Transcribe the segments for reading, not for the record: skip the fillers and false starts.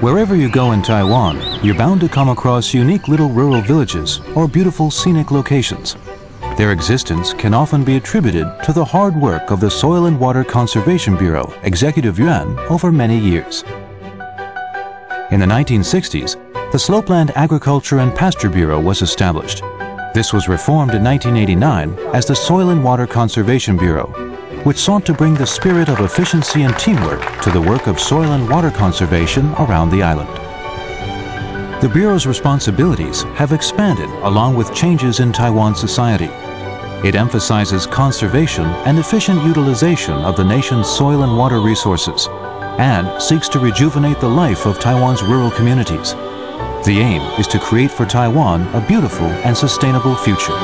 Wherever you go in Taiwan, you're bound to come across unique little rural villages or beautiful scenic locations. Their existence can often be attributed to the hard work of the Soil and Water Conservation Bureau, Executive Yuan, over many years. In the 1960s, the Slopeland Agriculture and Pasture Bureau was established. This was reformed in 1989 as the Soil and Water Conservation Bureau, which sought to bring the spirit of efficiency and teamwork to the work of soil and water conservation around the island. The Bureau's responsibilities have expanded along with changes in Taiwan society. It emphasizes conservation and efficient utilization of the nation's soil and water resources, and seeks to rejuvenate the life of Taiwan's rural communities. The aim is to create for Taiwan a beautiful and sustainable future.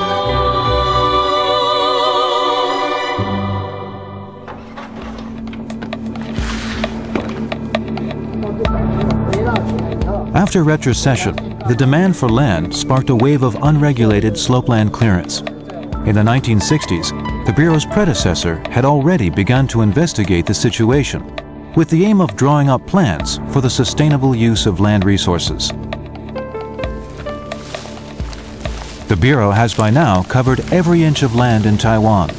After retrocession, the demand for land sparked a wave of unregulated slopeland clearance. In the 1960s, the Bureau's predecessor had already begun to investigate the situation, with the aim of drawing up plans for the sustainable use of land resources. The Bureau has by now covered every inch of land in Taiwan.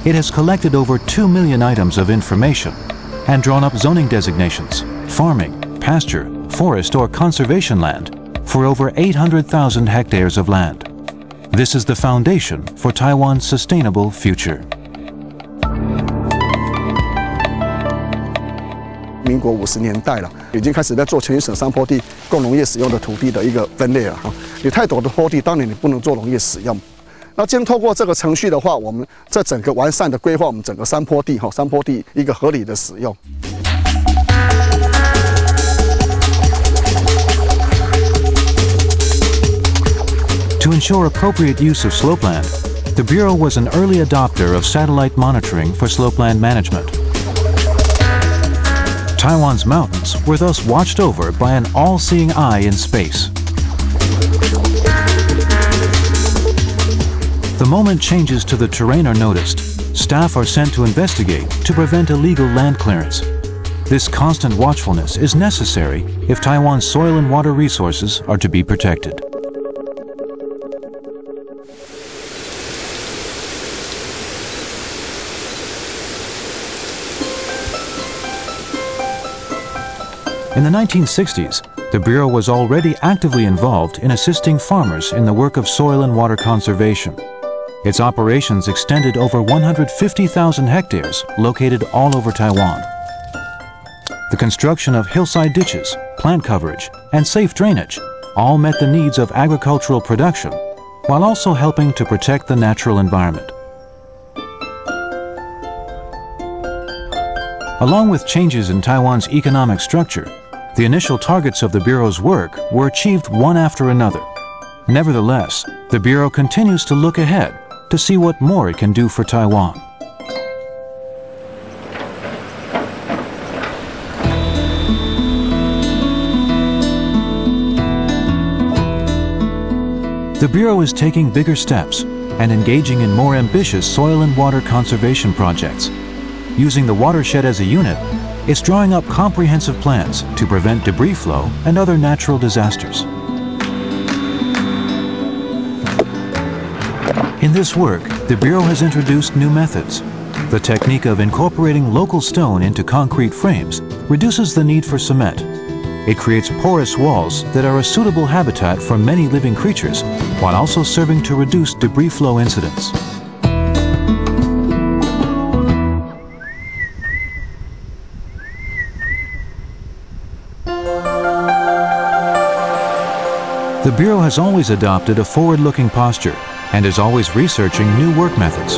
It has collected over 2 million items of information and drawn up zoning designations, farming, pasture, forest or conservation land for over 800,000 hectares of land. This is the foundation for Taiwan's sustainable future. 民国50年代了，已经开始在做全省山坡地供农业使用的土地的一个分类了哈。你太陡的坡地，当然你不能做农业使用。那今天透过这个程序的话，我们这整个完善的规划我们整个山坡地山坡地一个合理的使用。 To ensure appropriate use of slopeland, the Bureau was an early adopter of satellite monitoring for slopeland management. Taiwan's mountains were thus watched over by an all-seeing eye in space. The moment changes to the terrain are noticed, staff are sent to investigate to prevent illegal land clearance. This constant watchfulness is necessary if Taiwan's soil and water resources are to be protected. In the 1960s, the Bureau was already actively involved in assisting farmers in the work of soil and water conservation. Its operations extended over 150,000 hectares located all over Taiwan. The construction of hillside ditches, plant coverage, and safe drainage all met the needs of agricultural production, while also helping to protect the natural environment. Along with changes in Taiwan's economic structure, the initial targets of the Bureau's work were achieved one after another. Nevertheless, the Bureau continues to look ahead to see what more it can do for Taiwan. The Bureau is taking bigger steps and engaging in more ambitious soil and water conservation projects. Using the watershed as a unit, it's drawing up comprehensive plans to prevent debris flow and other natural disasters. In this work, the Bureau has introduced new methods. The technique of incorporating local stone into concrete frames reduces the need for cement. It creates porous walls that are a suitable habitat for many living creatures, while also serving to reduce debris flow incidents. The Bureau has always adopted a forward-looking posture and is always researching new work methods.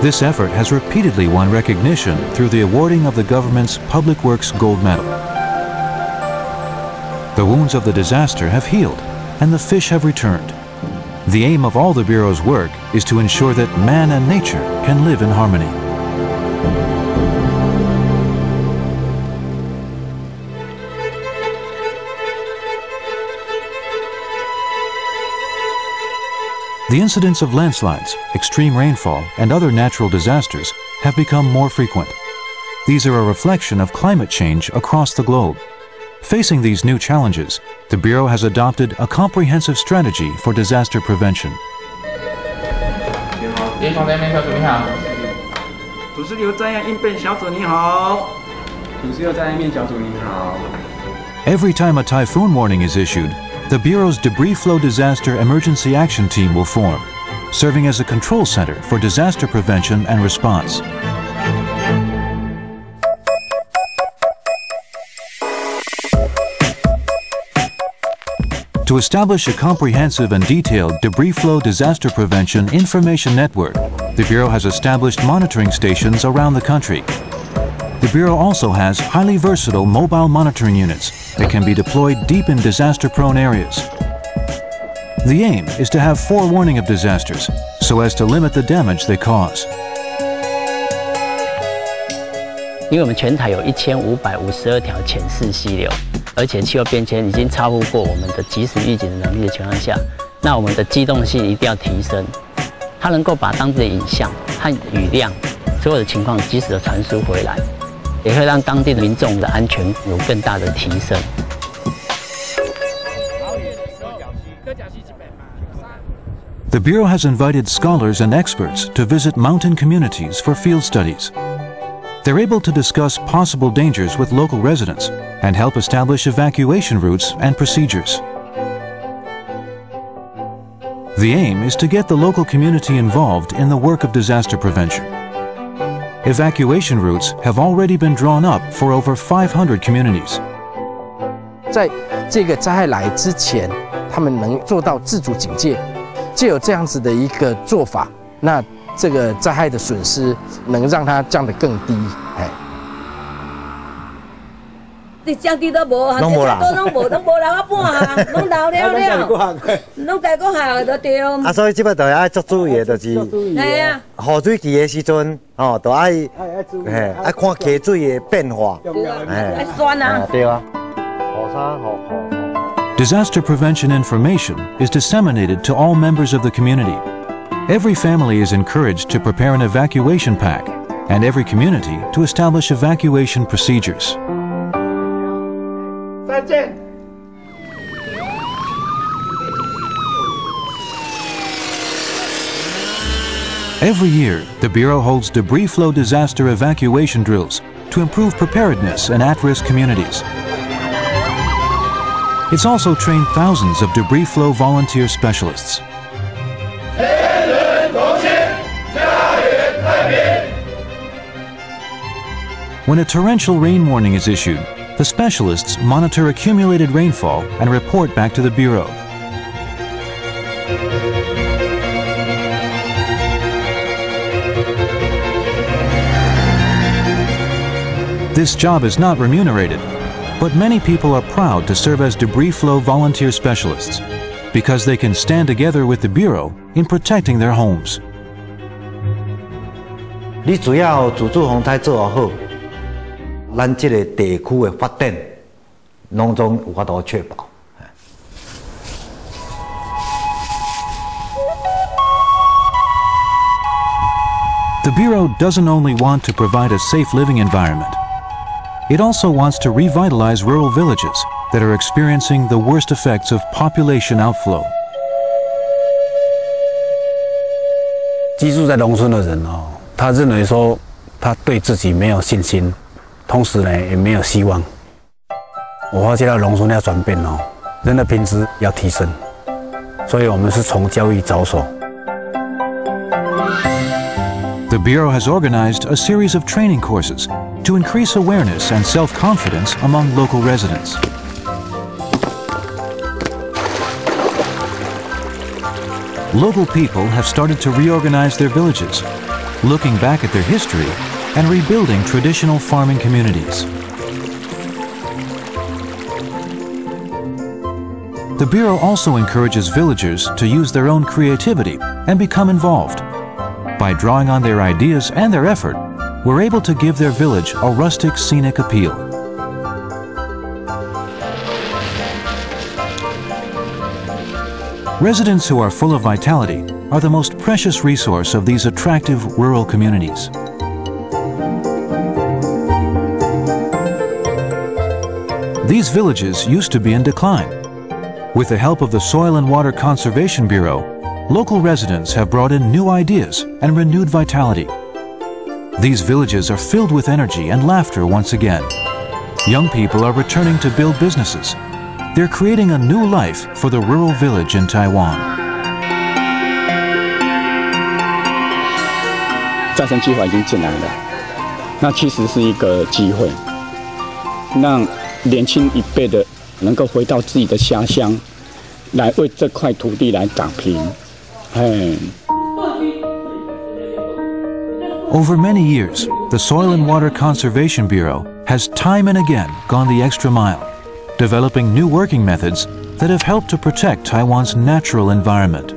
This effort has repeatedly won recognition through the awarding of the government's Public Works Gold Medal. The wounds of the disaster have healed and the fish have returned. The aim of all the Bureau's work is to ensure that man and nature can live in harmony. The incidents of landslides, extreme rainfall, and other natural disasters have become more frequent. These are a reflection of climate change across the globe. Facing these new challenges, the Bureau has adopted a comprehensive strategy for disaster prevention. 联防灾面小组你好，土石流灾害应变小组你好，土石流灾害应变小组你好。 Every time a typhoon warning is issued, the Bureau's Debris Flow Disaster Emergency Action Team will form, serving as a control center for disaster prevention and response. To establish a comprehensive and detailed debris flow disaster prevention information network, the Bureau has established monitoring stations around the country. The Bureau also has highly versatile mobile monitoring units that can be deployed deep in disaster-prone areas. The aim is to have forewarning of disasters so as to limit the damage they cause. 因为我们全台有1552条浅式溪流，而且气候变迁已经超过我们的及时预警的能力的情况下，那我们的机动性一定要提升，它能够把当地的影像和雨量所有的情况及时的传输回来，也会让当地的民众的安全有更大的提升。 The Bureau has invited scholars and experts to visit mountain communities for field studies. They're able to discuss possible dangers with local residents and help establish evacuation routes and procedures. The aim is to get the local community involved in the work of disaster prevention. Evacuation routes have already been drawn up for over 500 communities. 在这个灾害来之前，他们能做到自主警戒，藉由这样子的一个做法，那这个灾害的损失能让它降得更低。你降低都无，拢无啦，拢无留啊半下，拢留了，拢家国下就对。啊，所以即摆就爱足注意的，就是系啊，雨水期的时阵，哦，就爱爱看溪水的变化，爱酸啊，对啊，雨沙雨。 Disaster prevention information is disseminated to all members of the community. Every family is encouraged to prepare an evacuation pack, and every community to establish evacuation procedures. 再见。 Every year, the Bureau holds debris flow disaster evacuation drills to improve preparedness in at-risk communities. It's also trained thousands of debris flow volunteer specialists. When a torrential rain warning is issued, the specialists monitor accumulated rainfall and report back to the Bureau. This job is not remunerated, but many people are proud to serve as debris flow volunteer specialists because they can stand together with the Bureau in protecting their homes. 你只要自主防灾做好，咱这个地区的发展，拢总有法度确保。 The Bureau doesn't only want to provide a safe living environment, it also wants to revitalize rural villages that are experiencing the worst effects of population outflow. 居住在农村的人哦，他认为说他对自己没有信心，同时呢也没有希望。我发现到农村要转变哦，人的品质要提升，所以我们是从教育着手。 The Bureau has organized a series of training courses to increase awareness and self-confidence among local residents. Local people have started to reorganize their villages, looking back at their history and rebuilding traditional farming communities. The Bureau also encourages villagers to use their own creativity and become involved. By drawing on their ideas and their effort, we're able to give their village a rustic, scenic appeal. Residents who are full of vitality are the most precious resource of these attractive rural communities. These villages used to be in decline. With the help of the Soil and Water Conservation Bureau, local residents have brought in new ideas and renewed vitality. These villages are filled with energy and laughter once again. Young people are returning to build businesses. They're creating a new life for the rural village in Taiwan. 再生计划已经进来了，那其实是一个机会，让年轻一辈的能够回到自己的家乡，来为这块土地来打拼。Over many years, the Soil and Water Conservation Bureau has time and again gone the extra mile, developing new working methods that have helped to protect Taiwan's natural environment.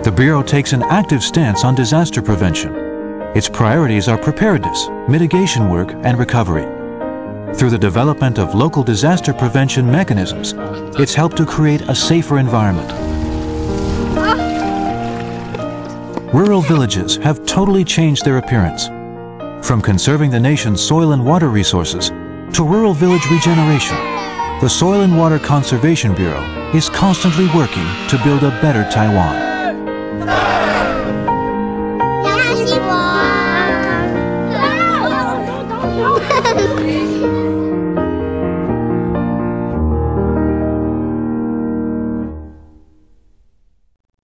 The Bureau takes an active stance on disaster prevention. Its priorities are preparedness, mitigation work, and recovery. Through the development of local disaster prevention mechanisms, it's helped to create a safer environment. Rural villages have totally changed their appearance. From conserving the nation's soil and water resources to rural village regeneration, the Soil and Water Conservation Bureau is constantly working to build a better Taiwan. 喜欢。